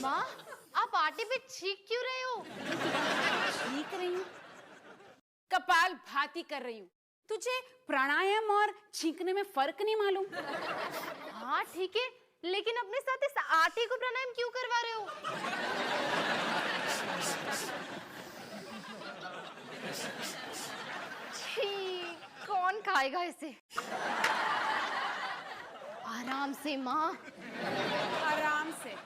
माँ, आप आटे पे छींक क्यों रहे हो? छींक रही हूँ? कपाल भाती कर रही हूँ। तुझे प्राणायाम और छींकने में फर्क नहीं मालूम? हाँ ठीक है, लेकिन अपने साथ इस आटे को प्राणायाम क्यों करवा रहे हो? छी, कौन खाएगा इसे? आराम से माँ। आराम से?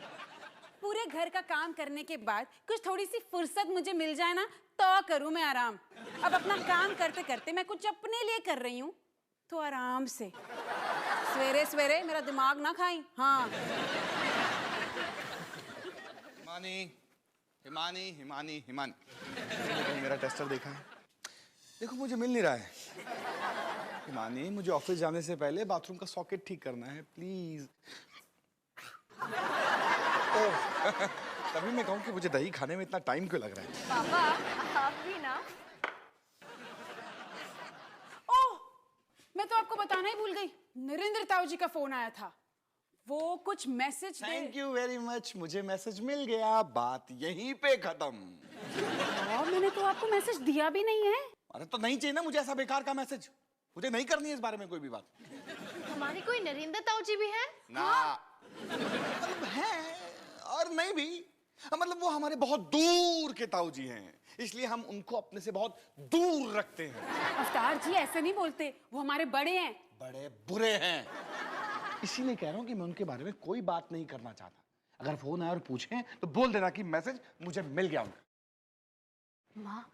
पूरे घर का काम करने के बाद कुछ थोड़ी सी फुर्सत मुझे मिल जाए ना तो करूं मैं आराम। अब अपना काम करते करते मैं कुछ अपने लिए कर रही हूँ तो आराम से। सवेरे सवेरे मेरा दिमाग ना खाई। हाँ हिमानी, हिमानी, हिमानी, हिमानी, मेरा टेस्टर देखा है? देखो मुझे मिल नहीं रहा है। हिमानी, मुझे ऑफिस जाने से पहले बाथरूम का सॉकेट ठीक करना है, प्लीज। तभी मैं कहूँ कि मुझे दही खाने में इतना टाइम क्यों लग रहा है? पापा, आप भी ना। ओह, मैं तो आपको बताना ही भूल गई। नरेंद्र ताऊ जी का फोन आया था। वो कुछ message thank you very much, मुझे मैसेज मिल गया, बात यहीं पे खत्म। मैंने तो आपको मैसेज दिया भी नहीं है। अरे तो नहीं चाहिए ना मुझे ऐसा बेकार का मैसेज। मुझे नहीं करनी है इस बारे में कोई भी बात। हमारे कोई नरेंद्र ताऊ जी भी हैं? ना मतलब है और नहीं भी, मतलब वो हमारे बहुत दूर के ताऊ जी हैं, इसलिए हम उनको अपने से बहुत दूर रखते हैं। अवतार जी ऐसे नहीं बोलते, वो हमारे बड़े हैं। बड़े बुरे हैं, इसीलिए कह रहा हूँ कि मैं उनके बारे में कोई बात नहीं करना चाहता। अगर फोन आए और पूछें तो बोल देना कि मैसेज मुझे मिल गया उनका। माँ,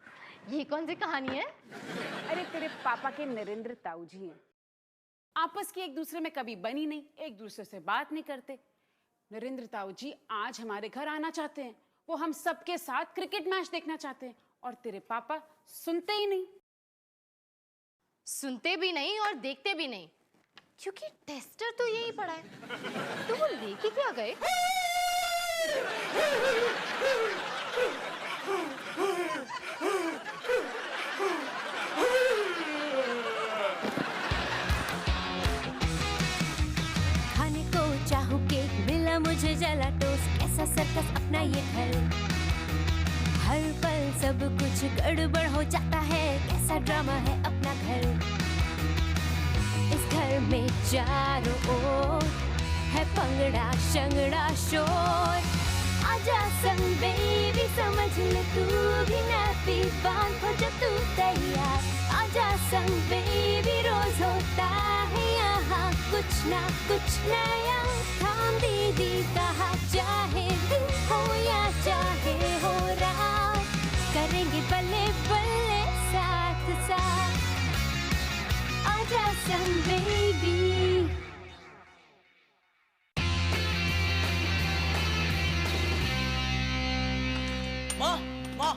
ये कौन सी कहानी है? अरे तेरे पापा के नरेंद्र ताऊ जी हैं। आपस की एक दूसरे में कभी बनी नहीं, एक दूसरे से बात नहीं करते। नरेंद्र ताऊ जी आज हमारे घर आना चाहते हैं। वो हम सबके साथ क्रिकेट मैच देखना चाहते हैं और तेरे पापा सुनते ही नहीं। सुनते भी नहीं और देखते भी नहीं, क्योंकि टेस्टर तो यही पड़ा है। तो वो लेके क्या गए? खाने को चाहूं केक, मिला मुझे जला टोस्ट। कैसा सर्कस अपना ये घर, हर पल सब कुछ गड़बड़ हो जाता है। कैसा ड्रामा है अपना घर, इस घर में चारों ओर है पंगड़ा शंगड़ा शोर। आजा संग बेबी, समझ ले तू भी नापी बांध हो जब तू तैयार। आजा संग बेबी, रोज होता है यहाँ कुछ ना कुछ नया। थाम दीदी कहा, चाहे दिन हो या चाहे हो रात, करेंगे बल्ले बल्ले साथ साथ। आजा संग बेबी। माँ, माँ,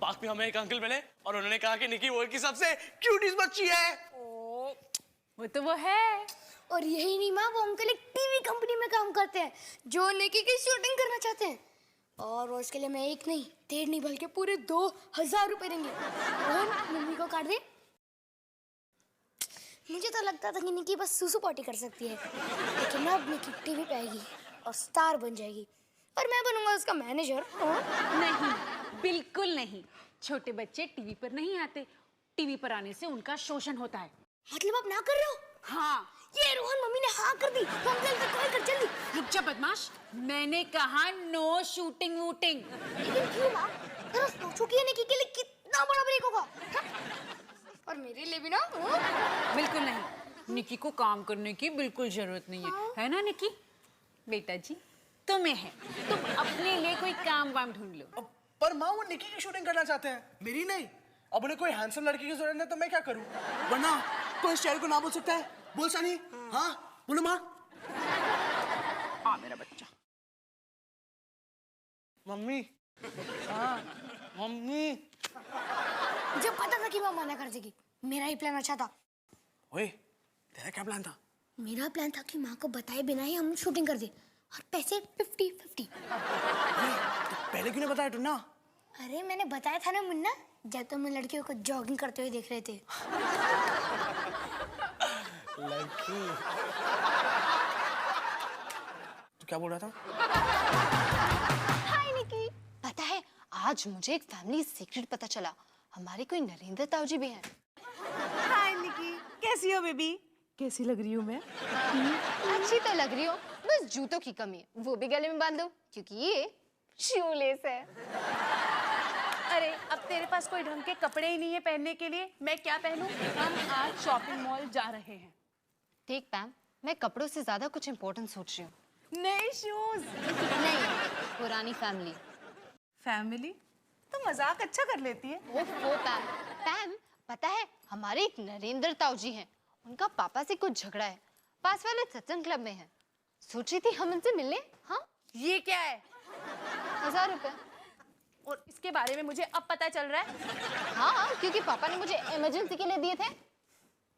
पार्क में हमें एक अंकल मिले और उन्होंने कहा कि निकी वर्ल्ड की सबसे क्यूटीज बच्ची है। वो तो वो है। और यही नहीं माँ, वो अंकल एक टीवी कंपनी में काम करते हैं जो निकी की शूटिंग करना चाहते हैं। और वो इसके लिए मैं एक नहीं, 1.5 नहीं, बल्कि पूरे 2000 रुपए देंगे। रोहन, मम्मी को काट दे। मुझे तो लगता था कि निकी बस सुसु पॉटी कर सकती है, लेकिन अब निकी टीवी पे आएगी और स्टार बन जाएगी और मैं बनूंगा उसका मैनेजर। नहीं, बिल्कुल नहीं। छोटे बच्चे टीवी पर नहीं आते। टीवी पर आने से उनका शोषण होता है। मतलब आप ना कर रहे हो? हाँ। ये रोहन, मम्मी ने हाँ कर दी। अंकल को कॉल कर जल्दी। रुक जा बदमाश, मैंने कहा नो शूटिंग वूटिंग। लेकिन क्यों माँ? जरा सोचो कि ये निकी के लिए कितना बड़ा ब्रेक होगा। और मेरे लिए भी ना। बिल्कुल नहीं, निकी को काम करने की बिल्कुल जरूरत नहीं है ना निकी? बेटा जी तुम्हें है, तुम अपने लिए कोई काम वाम ढूंढ लो। पर माँ, वो निकी की शूटिंग करना चाहते हैं, मेरी नहीं। अब उन्हें कोई हैंडसम लड़की की जरूरत है तो मैं क्या करूँ? वरना कोई शेर को ना बोल सकता है। बोल सानी। हाँ बोलो माँ। हाँ मेरा बच्चा। मम्मी। हाँ मम्मी। मुझे पता था कि वो मना कर देगी। मेरा ही प्लान अच्छा था। ओए, तेरा क्या प्लान था? मेरा प्लान था कि माँ को बताए बिना ही हम शूटिंग कर दे और पैसे 50-50। तो पहले क्यों नहीं बताया तू ना? अरे मैंने बताया था ना मुन्ना, जब तुम लड़कियों को जॉगिंग करते हुए देख रहे थे। लड़की। तू क्या बोल रहा था? हाय निकी, पता है आज मुझे एक फैमिली सीक्रेट पता चला। हमारे कोई नरेंद्र ताऊ जी भी हैं। हाय निकी, कैसी हो बेबी? कैसी लग रही हूँ मैं? अच्छी तो लग रही हो, बस जूतों की कमी है, वो भी गले में बांध दो क्योंकि ये शूलेस है। अरे अब तेरे पास कोई ढंग के कपड़े ही नहीं है पहनने के लिए, मैं क्या पहनूं? हम आज शॉपिंग मॉल जा रहे हैं। ठीक पैम, मैं कपड़ों से ज्यादा कुछ इम्पोर्टेंट सोच रही हूँ। नए शूज। नहीं, पुरानी फैमिली। फैमिली? तो मजाक अच्छा कर लेती है। ओहो पैम, पैम पता है हमारे एक नरेंद्र ताऊ जी हैं, उनका पापा से कुछ झगड़ा है, पास वाले सत्संग क्लब में है। सोच रही थी हम उनसे मिलने। हाँ, ये क्या है? 1000 रुपए। और इसके बारे में मुझे अब पता चल रहा है? हाँ, क्योंकि पापा ने मुझे इमरजेंसी के लिए दिए थे।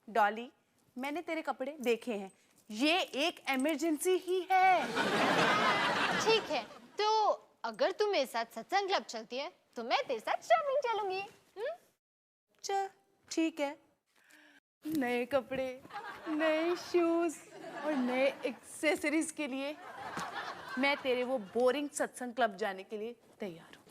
डॉली, मैंने तेरे कपड़े देखे हैं, ये एक इमरजेंसी ही है। ठीक है, तो अगर तू मेरे साथ सत्संग क्लब चलती है तो मैं तेरे साथ शॉपिंग चलूंगी। चल ठीक है, नए कपड़े, नए शूज और नए एक्सेसरीज के लिए मैं तेरे वो बोरिंग सत्संग क्लब जाने के लिए तैयार हूँ।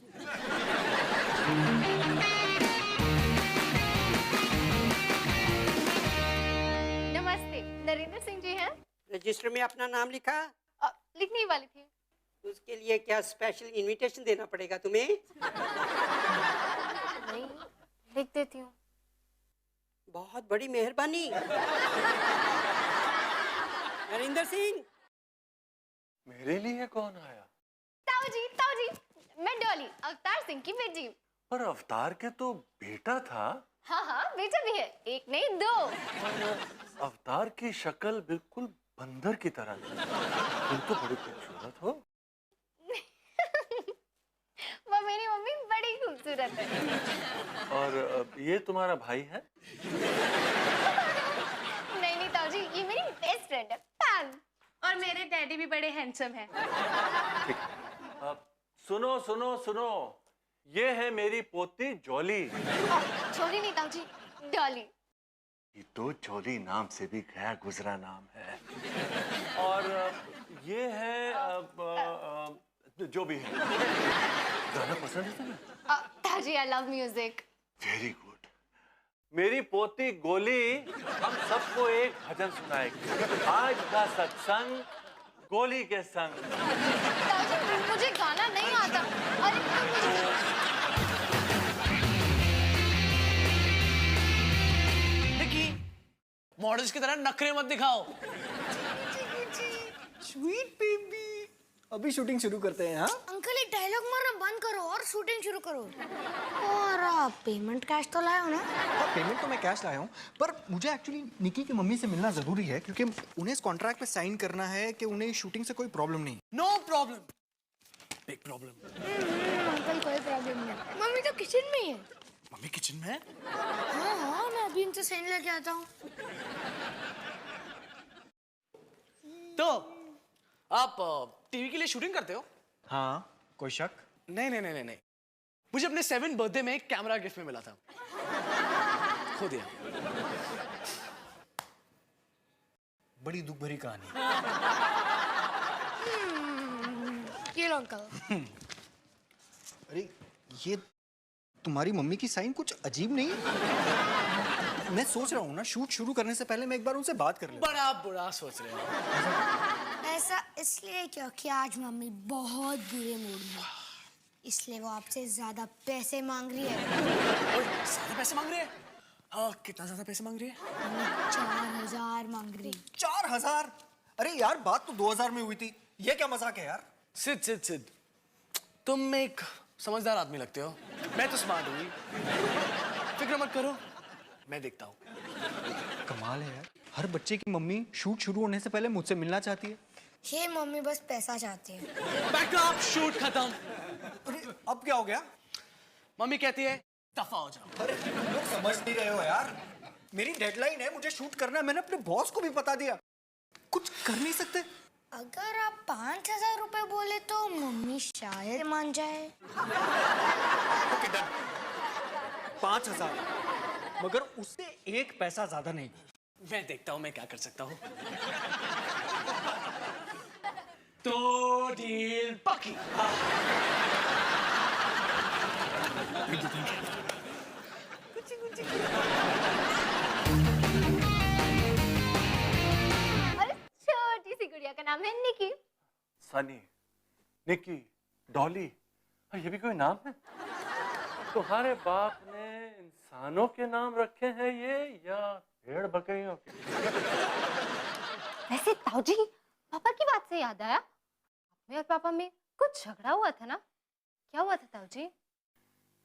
नमस्ते, नरेंद्र सिंह जी हैं? रजिस्टर में अपना नाम लिखा? लिखने ही वाली थी। उसके लिए क्या स्पेशल इनविटेशन देना पड़ेगा तुम्हें? नहीं, लिख देती हूँ। बहुत बड़ी मेहरबानी। नरेंद्र सिंह। मेरे लिए कौन आया? ताऊ जी, मैं डॉली, अवतार सिंह की बेटी। पर अवतार के तो बेटा था। हाँ, बेटा भी है, एक नहीं 2। और अवतार की शक्ल बिल्कुल बंदर की तरह थी। तुम तो बड़ी खूबसूरत हो। वो मेरी मम्मी बड़ी खूबसूरत है। और ये तुम्हारा भाई है? नहीं ताऊ जी, ये मेरी बेस्ट फ्रेंड है पैम। और मेरे डैडी भी बड़े हैंडसम हैं। ठीक है। सुनो, ये है मेरी पोती जॉली। छोरी नहीं ताऊ जी, डॉली। ये तो जॉली नाम से भी गया गुजरा नाम है। और ये है जो भी है। गाना पसंद है तुम्हें? ताऊ जी, I love music. Very good. मेरी पोती गोली हम सबको एक भजन सुनाएगी। आज का सत्संग गोली के संग। ताऊ जी, मुझे गाना नहीं आता। निकी, मॉडल्स की तरह नखरे मत दिखाओ। स्वीट बेबी, अभी शूटिंग शुरू करते हैं। हाँ अंकल, एक डायलॉग मारना बंद करो और शूटिंग शुरू करो। और पेमेंट कैश तो लाए हो ना? हाँ, पेमेंट तो मैं कैश लाया हूँ, पर मुझे एक्चुअली निकी की मम्मी से मिलना जरूरी है क्योंकि उन्हें इस कॉन्ट्रैक्ट पे साइन करना है कि उन्हें शूटिंग से कोई प्रॉब्लम नहीं। No problem, big problem. Uncle, कोई प्रॉब्लम नहीं। मम्मी तो किचन में ही है। मम्मी किचन में है? हाँ, मैं अभी इनसे साइन लेके आता हूँ। तो आप टीवी के लिए शूटिंग करते हो? हाँ, कोई शक? नहीं। मुझे अपने 7th बर्थडे में एक कैमरा गिफ्ट में मिला था, खो दिया। बड़ी दुख भरी कहानी। ये लो अंकल। अरे ये तुम्हारी मम्मी की साइन कुछ अजीब नहीं? मैं सोच रहा हूँ ना, शूट शुरू करने से पहले मैं एक बार उनसे बात कर लूं। बड़ा बुरा सोच रहे हो। ऐसा इसलिए क्योंकि आज मम्मी बहुत बुरे मूड में है, इसलिए वो आपसे ज्यादा पैसे मांग रही है। ज्यादा पैसे मांग रही है? हाँ, कितना ज्यादा पैसे मांग रही है? 4000 मांग रही। 4000? अरे यार, बात तो 2000 में हुई थी। ये क्या मजाक है यार? सिद, तुम एक समझदार आदमी लगते हो। मैं तो स्मार्ट हूँ, फिक्र मत करो, मैं देखता हूँ। कमाल है यार, हर बच्चे की मम्मी शूट शुरू होने से पहले मुझसे मिलना चाहती है। ये मम्मी बस पैसा चाहती है। बैकअप, शूट खत्म। अरे अब क्या हो गया? मम्मी कहती है दफा हो जाओ। अरे तुम लोग समझ नहीं रहे हो यार, मेरी डेडलाइन है, मुझे शूट करना है। मैंने अपने बॉस को भी बता दिया, कुछ कर नहीं सकते। अगर आप 5000 रुपए बोले तो मम्मी शायद मान जाए। ओके डन, 5000, मगर उससे एक पैसा ज्यादा नहीं। मैं देखता हूँ मैं क्या कर सकता हूँ। तो डील पक्की। और इस छोटी सी गुड़िया का नाम है निकी। सनी, निकी, डॉली, ये भी कोई नाम है? तुम्हारे बाप ने इंसानों के नाम रखे हैं ये या भेड़ बकरियों के? वैसे ताऊजी, पापा की बात से याद आया, मेरे और पापा में कुछ झगड़ा हुआ था ना? क्या हुआ था ताऊजी?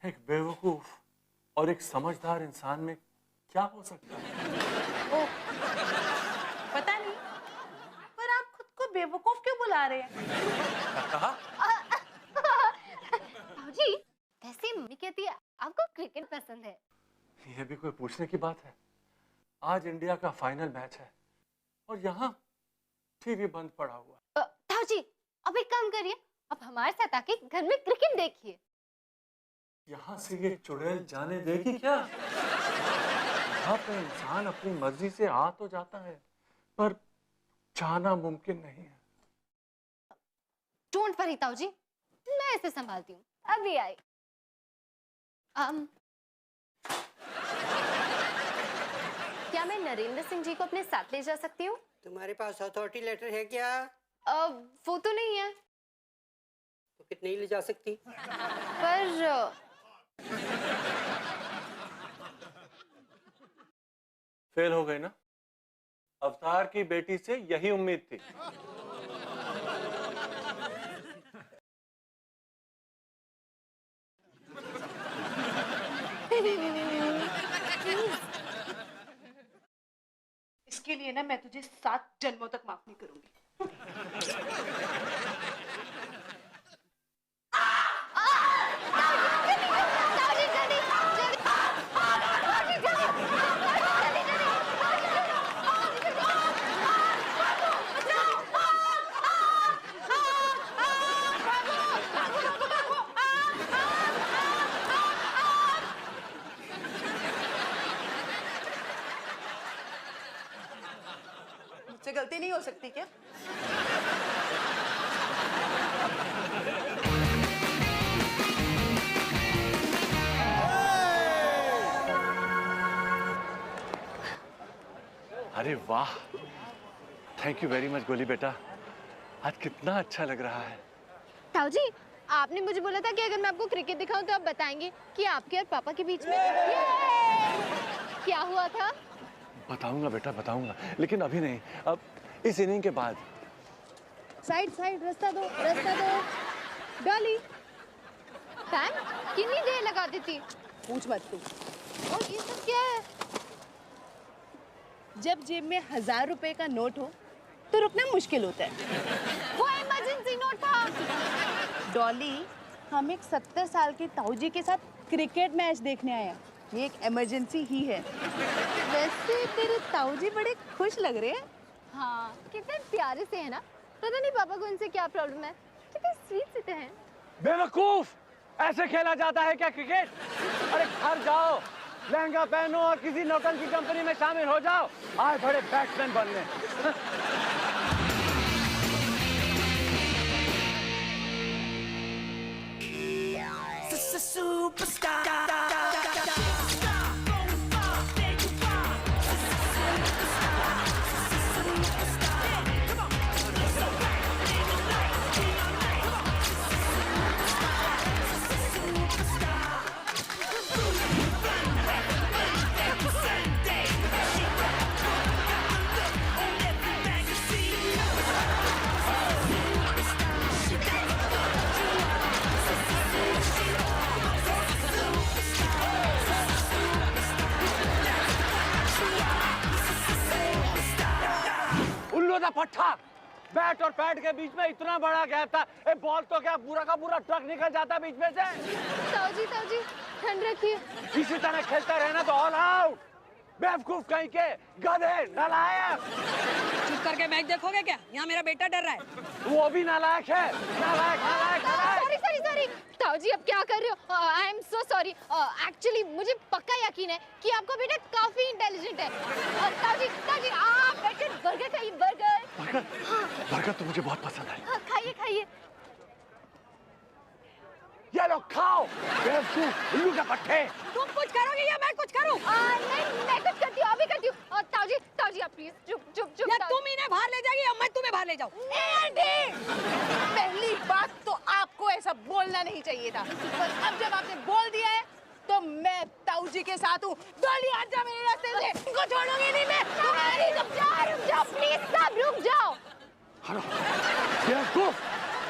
एक बेवकूफ और एक समझदार इंसान में क्या हो सकता है? पता नहीं, पर आप खुद को बेवकूफ क्यों बुला रहे हैं? क्या कहा? ताऊजी, वैसे मम्मी कहती है आपको क्रिकेट पसंद है। यह भी कोई पूछने की बात है? आज इंडिया का फाइनल मैच है और यहाँ टीवी बंद पड़ा हुआ। ताऊजी, अब एक काम करिए, अब हमारे साथ आके घर में क्रिकेट देखिए। यहाँ से ये चुड़ैल जाने देगी क्या? यहाँ पे इंसान अपनी मर्जी से आ तो जाता है पर जाना मुमकिन नहीं है। डोंट वरी ताऊजी, मैं इसे संभालती हूँ, अभी आई। क्या मैं नरेंद्र सिंह जी को अपने साथ ले जा सकती हूँ? तुम्हारे पास अथॉरिटी लेटर है क्या? वो तो नहीं है, तो फिर नहीं ले जा सकती। पर फेल हो गई ना? अवतार की बेटी से यही उम्मीद थी। इसके लिए ना मैं तुझे 7 जन्मों तक माफ नहीं करूंगी। मुझसे गलती नहीं हो सकती क्या? अरे वाह, थैंक यू वेरी मच गोली बेटा, आज कितना अच्छा लग रहा है। ताऊजी, आपने मुझे बोला था कि अगर मैं आपको क्रिकेट दिखाऊं तो आप बताएंगे कि आपके और पापा के बीच में क्या हुआ था। बताऊंगा बेटा, बताऊंगा, लेकिन अभी नहीं, अब इस इनिंग के बाद। साइड साइड, रास्ता दो, रास्ता दो। डॉली, टाइम कितनी देर लगा देती? पूछ मत तू। और ये सब क्या है? जब जेब में 1000 रुपए का नोट हो तो रुकना मुश्किल होता है। वो इमरजेंसी नोट था। डॉली, हम एक 70 साल के ताऊजी के साथ क्रिकेट मैच देखने आए हैं। ये एक इमरजेंसी ही है। वैसे तेरे ताऊजी बड़े खुश लग रहे हैं। हाँ, कितने प्यारे से है ना। पता नहीं पापा को इनसे क्या प्रॉब्लम है, कितने स्वीट से हैं। बेवकूफ, ऐसे खेला जाता है क्या क्रिकेट? अरे घर जाओ, लहंगा पहनो और किसी नौटंकी कंपनी में शामिल हो जाओ। आज बड़े बैट्समैन बनने। पट्टा, बैट और पैड के बीच में इतना बड़ा गैप था, ए बॉल तो क्या पूरा का पूरा ट्रक निकल जाता बीच में से। ताऊजी, ताऊजी, ठंड रखिए। इसी तरह खेलता रहना तो ऑल आउट। बेवकूफ कहीं के, गधे, नालायक। चुप करके मैच देखोगे क्या? यहाँ मेरा बेटा डर रहा है। वो भी नालायक है, नालायक, नालायक, नालायक। सॉरी सॉरी सॉरी ताऊजी, अब क्या कर रहे हो? I am so sorry. Actually मुझे पक्का यकीन है कि आपका बेटा काफी इंटेलिजेंट है। ताऊजी, ताऊजी, आप बैठकर बर्गर खाइए, बर्गर। बर्गर, बर्गर तो मुझे बहुत पसंद है। हाँ, खाइए खाइए। ये लो खाओ, बेवकूफ उल्लू का पट्टे। तुम कुछ करोगे या मैं कुछ करूं? नहीं मैं कुछ करती हूँ, अभी करती हूँ। और ताऊ जी आप प्लीज चुप चुप चुप। या तुम इन्हें बाहर ले जाओगे या मैं तुम्हें बाहर ले जाऊं? पहली बात तो आपको ऐसा बोलना नहीं चाहिए था, पर अब जब आपने बोल दिया है तो मैं ताऊ जी के साथ हूँ। डॉली हट जा मेरे रास्ते से, इनको छोड़ूंगी नहीं मैं। तुम्हारी रुक जाओ प्लीज, सब रुक जाओ। बेवकूफ,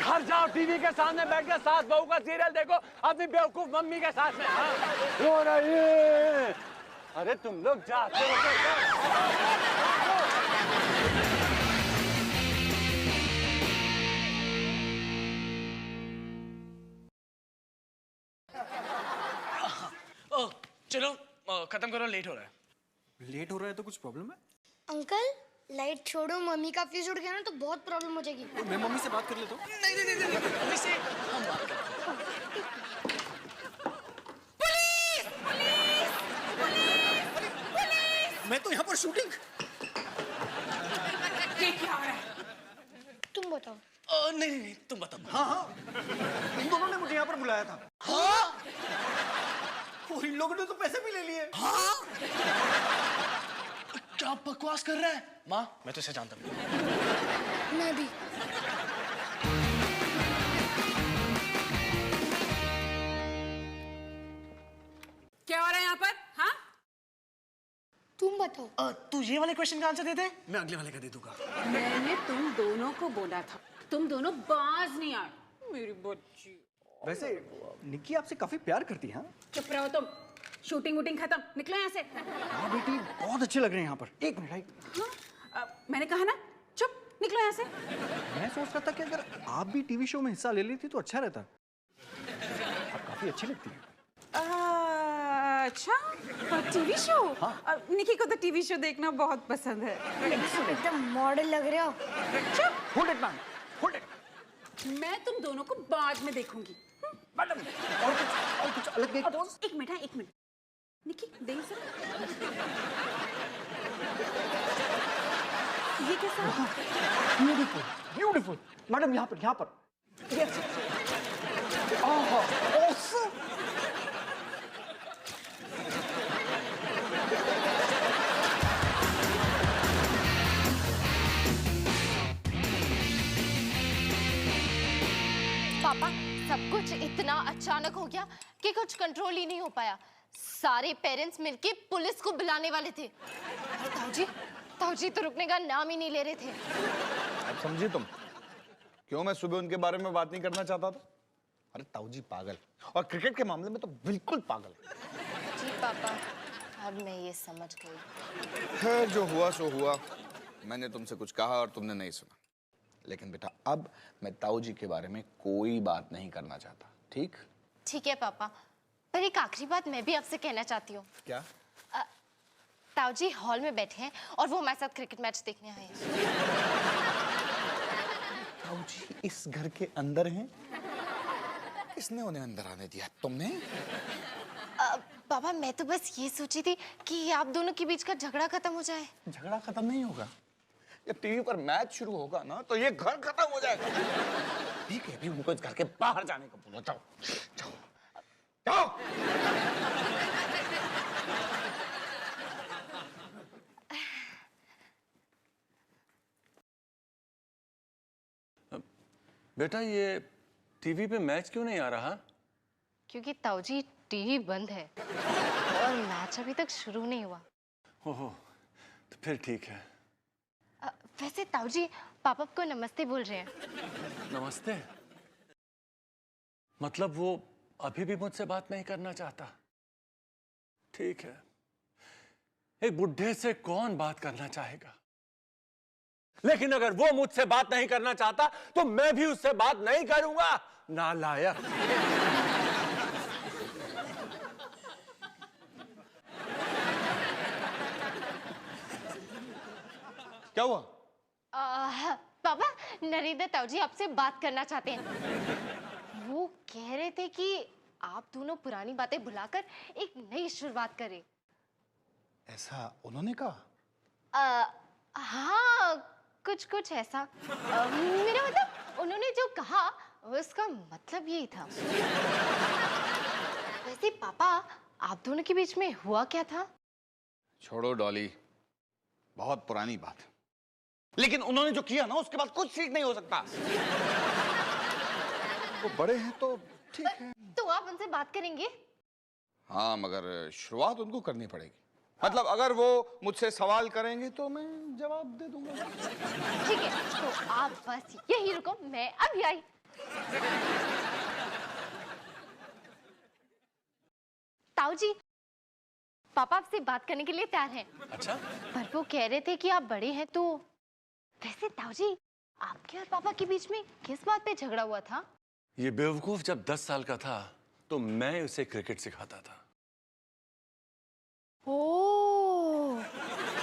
घर जाओ, टीवी के सामने बैठ के सास बहू का सीरियल देखो, अपनी बेवकूफ मम्मी के साथ में। हाँ? रो रही है। अरे तुम लोग जाते चलो खत्म करो, लेट हो रहा है। लेट हो रहा है तो कुछ प्रॉब्लम है? अंकल लाइट छोड़ो, मम्मी का फ्यूज उड़ गया ना तो बहुत प्रॉब्लम हो जाएगी। मैं मम्मी से बात कर लेता हूँ। नहीं, मम्मी से हम बात करते हैं। मैं तो यहाँ पर शूटिंग। ये क्या हो रहा है? तुम बताओ। नहीं, तुम बताओ। हाँ, तुम दोनों ने मुझे यहाँ पर बुलाया था। हाँ? और इन लोगों ने तो पैसे भी ले लिए। हाँ? क्या बकवास कर रहा है? माँ, मैं तो इसे जानता हूँ। मैं भी। क्या हो रहा है यहाँ पर? हाँ? तुम बताओ। तू ये वाले क्वेश्चन का आंसर दे दे, मैं अगले वाले का दे दूंगा। मैंने तुम दोनों को बोला था, तुम दोनों बाज नहीं आए। मेरी बच्ची। वैसे निक्की आपसे काफी प्यार करती है। हाँ? चुप रहो तुम। शूटिंग वूटिंग खत्म, निकलो यहाँ से। हाँ बेटी, बहुत अच्छे लग रहे हैं यहाँ पर। एक मिनट। हाँ? मैंने कहा ना, चुप, निकलो यहाँ से। मैं सोच रहा था कि अगर आप भी टीवी शो में हिस्सा ले लेती तो अच्छा रहता। आप काफी अच्छी लगती हैं। अच्छा, टीवी शो? निकी को तो टीवी शो देखना बहुत पसंद है। एकदम मॉडल लग रहे हो। चुप। Hold it ma'am, hold it. मैं तुम दोनों को बाद में देखूंगी। मैडम, और कुछ अलग एक पोज। एक मिनट, हाँ, एक मिनट। निकी, दे इसे। ये कैसा? Beautiful, beautiful. मैडम यहाँ पर। यस। ऑसम। पापा सब कुछ इतना अचानक हो गया कि कुछ कंट्रोल ही नहीं हो पाया। सारे पेरेंट्स मिलके पुलिस को बुलाने वाले थे। ताऊ जी तो रुकने का नाम ही नहीं ले रहे थे। अब समझी तुम क्यों मैं सुबह उनके बारे में बात नहीं करना चाहता था? अरे ताऊ जी पागल, और क्रिकेट के मामले में तो बिल्कुल पागल है। जी पापा, अब मैं ये समझ गई। खैर जो हुआ सो हुआ। मैंने तुमसे कुछ कहा और तुमने नहीं सुना। लेकिन बेटा अब मैं ताऊ जी के बारे में कोई बात नहीं करना चाहता, ठीक? ठीक है पापा, पर एक आखिरी बात मैं भी आपसे कहना चाहती हूँ। क्या? ताऊ जी हॉल में बैठे हैं और वो हमारे साथ क्रिकेट मैच देखने आए हैं। ताऊ जी इस घर के अंदर हैं? किसने उन्हें अंदर आने दिया? तुमने? पापा मैं तो बस ये सोची थी कि आप दोनों के बीच का झगड़ा खत्म हो जाए। झगड़ा खत्म नहीं होगा। जब टीवी पर मैच शुरू होगा ना तो ये घर खत्म हो जाएगा। ठीक है, अभी उनको इस घर के बाहर जाने को बोलो। जाओ जाओ जाओ। बेटा ये टीवी पे मैच क्यों नहीं आ रहा? क्योंकि ताऊ जी टीवी बंद है और मैच अभी तक शुरू नहीं हुआ। ओहो, तो फिर ठीक है। वैसे ताऊ जी पापा को नमस्ते बोल रहे हैं। नमस्ते? मतलब वो अभी भी मुझसे बात नहीं करना चाहता? ठीक है, एक बुढ़े से कौन बात करना चाहेगा? लेकिन अगर वो मुझसे बात नहीं करना चाहता तो मैं भी उससे बात नहीं करूंगा। नालायक। क्या हुआ? पापा नरेंद्र ताऊ जी आपसे बात करना चाहते हैं। वो कह रहे थे कि आप दोनों पुरानी बातें भुलाकर एक नई शुरुआत करें। ऐसा उन्होंने कहा? हाँ कुछ ऐसा। मेरा मतलब उन्होंने जो कहा उसका मतलब यही था। वैसे पापा, आप दोनों के बीच में हुआ क्या था? छोड़ो डॉली, बहुत पुरानी बात। लेकिन उन्होंने जो किया ना, उसके बाद कुछ ठीक नहीं हो सकता। वो बड़े हैं तो ठीक है। तो आप उनसे बात करेंगे? हाँ, मगर शुरुआत उनको करनी पड़ेगी। मतलब अगर वो मुझसे सवाल करेंगे तो मैं जवाब दे दूंगा। ठीक है, तो आप बस यही रुको, मैं अभी आई। ताऊ जी, पापा आपसे बात करने के लिए तैयार हैं। अच्छा, पर वो कह रहे थे कि आप बड़े हैं तो। वैसे ताऊ जी, आपके और पापा के बीच में किस बात पे झगड़ा हुआ था? ये बेवकूफ जब 10 साल का था तो मैं उसे क्रिकेट सिखाता था। ओह,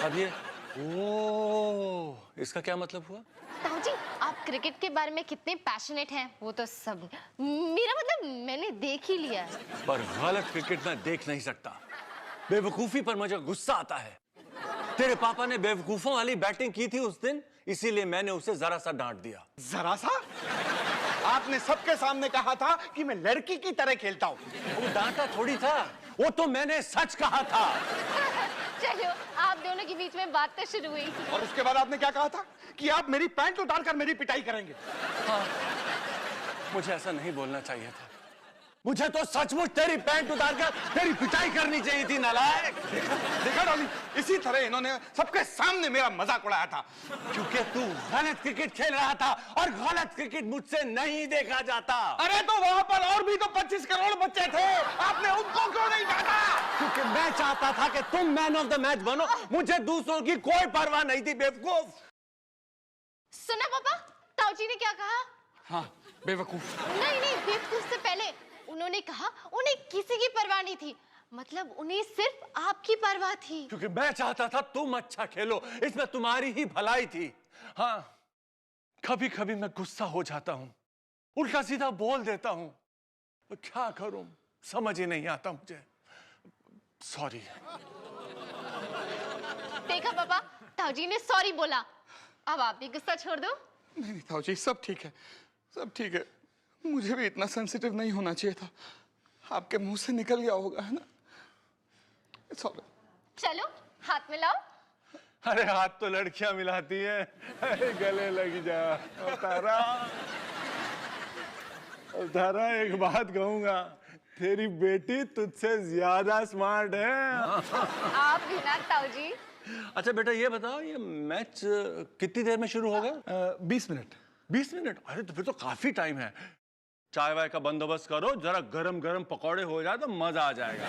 अब ये इसका क्या मतलब हुआ? ताऊ जी, आप क्रिकेट के बारे में कितने पैशनेट हैं वो तो सब, मेरा मतलब मैंने देख ही लिया है। पर गलत क्रिकेट मैं देख नहीं सकता। बेवकूफी पर मुझे गुस्सा आता है। तेरे पापा ने बेवकूफों वाली बैटिंग की थी उस दिन, इसीलिए मैंने उसे जरा सा डांट दिया। जरा सा? आपने सबके सामने कहा था कि मैं लड़की की तरह खेलता हूँ। वो डांटा थोड़ी था, वो तो मैंने सच कहा था। चलो, आप दोनों के बीच में बात तो शुरू हुई। और उसके बाद आपने क्या कहा था? कि आप मेरी पैंट उतारकर मेरी पिटाई करेंगे। हाँ, मुझे ऐसा नहीं बोलना चाहिए था। मुझे तो सचमुच तेरी पैंट उतारकर तेरी पिटाई करनी चाहिए थी, नालायक। देखा डॉली, इसी तरह इन्होंने सबके सामने मेरा मजाक उड़ाया था। क्योंकि तू गलत क्रिकेट खेल रहा था और गलत क्रिकेट मुझसे नहीं देखा जाता। अरे तो वहां पर और भी तो 25 करोड़ बच्चे थे, आपने उनको क्यों नहीं डांटा? क्योंकि मैं चाहता था कि तुम मैन ऑफ द मैच बनो, मुझे दूसरों की कोई परवाह नहीं थी, बेवकूफ। सुना पापा, ताऊ जी ने क्या कहा? हाँ, बेवकूफ। नहीं नहीं, बेवकूफ से पहले उन्होंने कहा उन्हें किसी की परवाह नहीं थी। मतलब उन्हें सिर्फ आपकी परवाह थी। क्योंकि मैं चाहता था तुम अच्छा खेलो, इसमें तुम्हारी ही भलाई थी। हाँ, कभी कभी मैं गुस्सा हो जाता हूं, उल्टा सीधा बोल देता हूं, तो क्या करूं समझ ही नहीं आता मुझे। सॉरी। देखा पापा, ताऊ जी ने सॉरी बोला। अब आप भी गुस्सा छोड़ दो। नहीं ताऊ जी, सब ठीक है, सब ठीक है। मुझे भी इतना सेंसिटिव नहीं होना चाहिए था। आपके मुंह से निकल गया होगा, है ना? Sorry. चलो, हाथ मिलाओ। अरे हाथ तो लड़कियां मिलाती हैं, अरे गले लग जा। तारा, तारा एक बात कहूंगा, तेरी बेटी तुझसे ज्यादा स्मार्ट है। आप भी ना ताऊ जी। अच्छा बेटा, ये बताओ, ये मैच कितनी देर में शुरू होगा? 20 मिनट। 20 मिनट? अरे तो फिर तो काफी टाइम है। चाय वाय का बंदोबस्त करो, जरा गरम गरम पकौड़े हो जाए तो मजा आ जाएगा।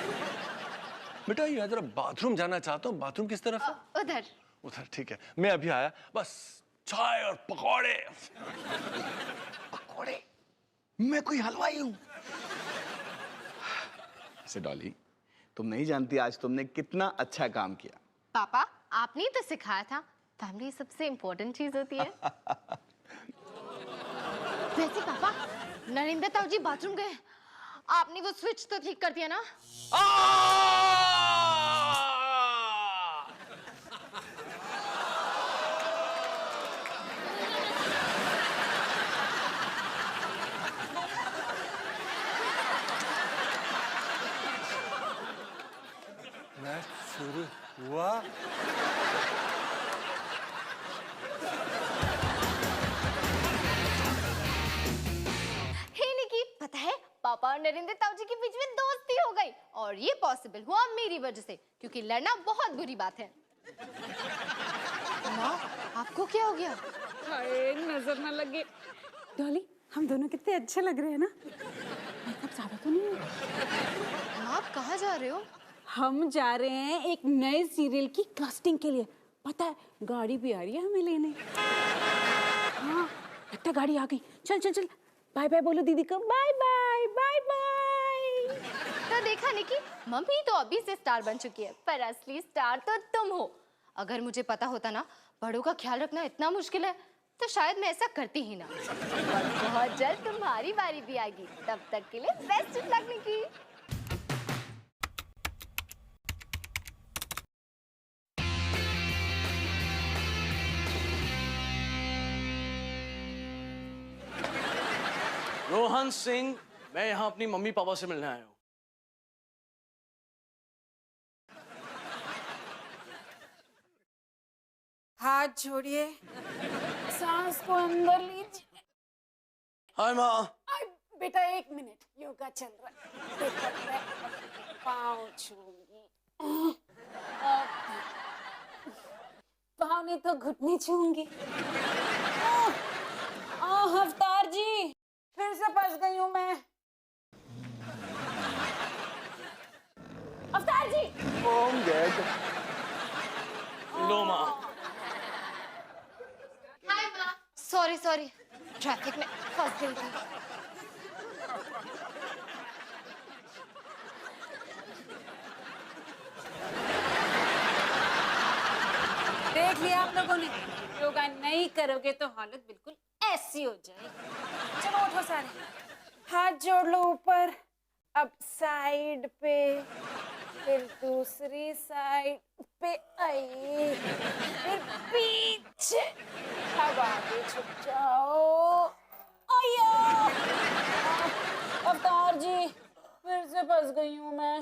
बेटा, ये जरा बाथरूम जाना चाहता हूँ। बाथरूम किस तरफ है? उधर। उधर, ठीक है, मैं अभी आया। बस चाय और पकौड़े। पकौड़े? मैं कोई हलवाई हूँ? ऐसे डॉली, तुम नहीं जानती आज तुमने कितना अच्छा काम किया। पापा, आपने ही तो सिखाया था, फैमिली सबसे इम्पोर्टेंट चीज होती है। वैसे पापा, नरेंद्र ताऊ जी बाथरूम गए, आपने वो स्विच तो ठीक कर दिया ना? मैच शुरू हुआ। पता है, पापा और नरेंद्र ताऊ जी के बीच में दोस्ती हो गई, और ये पॉसिबल हुआ मेरी वजह से, क्योंकि लड़ना बहुत बुरी बात है। माँ, आपको क्या हो गया? हाय, नजर ना लगे। डॉली, हम दोनों कितने अच्छे लग रहे हैं ना? मेकअप ज्यादा तो नहीं है? माँ, आप कहाँ जा रहे हो? हम जा रहे हैं एक नए सीरियल की कास्टिंग के लिए। पता है, गाड़ी भी आ रही है हमें लेने। हाँ, लगता गाड़ी आ गई। चल चल चल, बाय बाय बोलो दीदी को। Bye bye bye bye. तो देखा निकी, मम्मी तो अभी से स्टार बन चुकी है, पर असली स्टार तो तुम हो। अगर मुझे पता होता ना बड़ों का ख्याल रखना इतना मुश्किल है, तो शायद मैं ऐसा करती ही ना। और बहुत जल्द तुम्हारी बारी भी आएगी। तब तक के लिए बेस्ट ऑफ लक निकी। रोहन सिंह, मैं यहाँ अपनी मम्मी पापा से मिलने आया हूँ। हाथ छोड़िए, सांस को अंदर लीजिए। हाय माँ। बेटा 1 मिनट, योगा चल रहा है। देखो, मैं पाँव छूंगी, पाँव नहीं तो घुटने छूंगी। अवतार जी, फिर से फंस गई हूँ मैं। अवतार जी। लो माँ। हाय माँ। सॉरी सॉरी, ट्रैफिक में फंस गई थी। देख लिया आप लोगों ने, योगा नहीं करोगे तो हालत बिल्कुल ऐसी हो जाएगी। चलो उठो सारे, हाथ जोड़ लो ऊपर। अब साइड पे, फिर दूसरी साइड पे आइए, फिर पीछे, अब आगे झुक जाओ। आया। अवतार जी, फिर से फंस गई हूँ मैं।